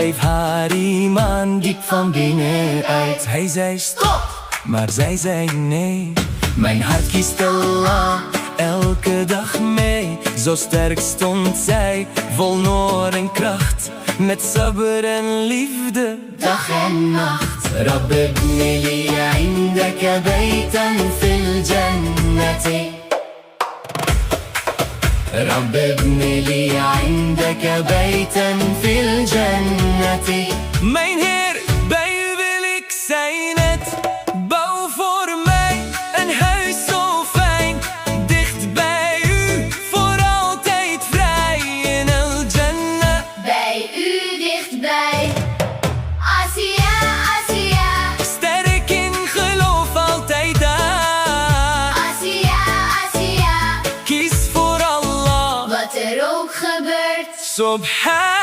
Geef haar iman diep van binnenuit. Hij zei stop, maar zij zei nee. Mijn hart kiest Allah elke dag mee. Zo sterk stond zij, vol noor en kracht. Met sabr en liefde, dag en nacht. رب ابن لي عندك بيتا في الجنة. رب ابن لي عندك بيتا في الجنة. Mijn Heer, bij u wil ik zijn het. Bouw voor mij een huis zo fijn. Dicht bij u, voor altijd vrij in El Jannah. Bij u dichtbij. Asia, Asia. Sterk in geloof altijd daar. Asia, Asia. Kies voor Allah, Wat er ook gebeurt. Subhan.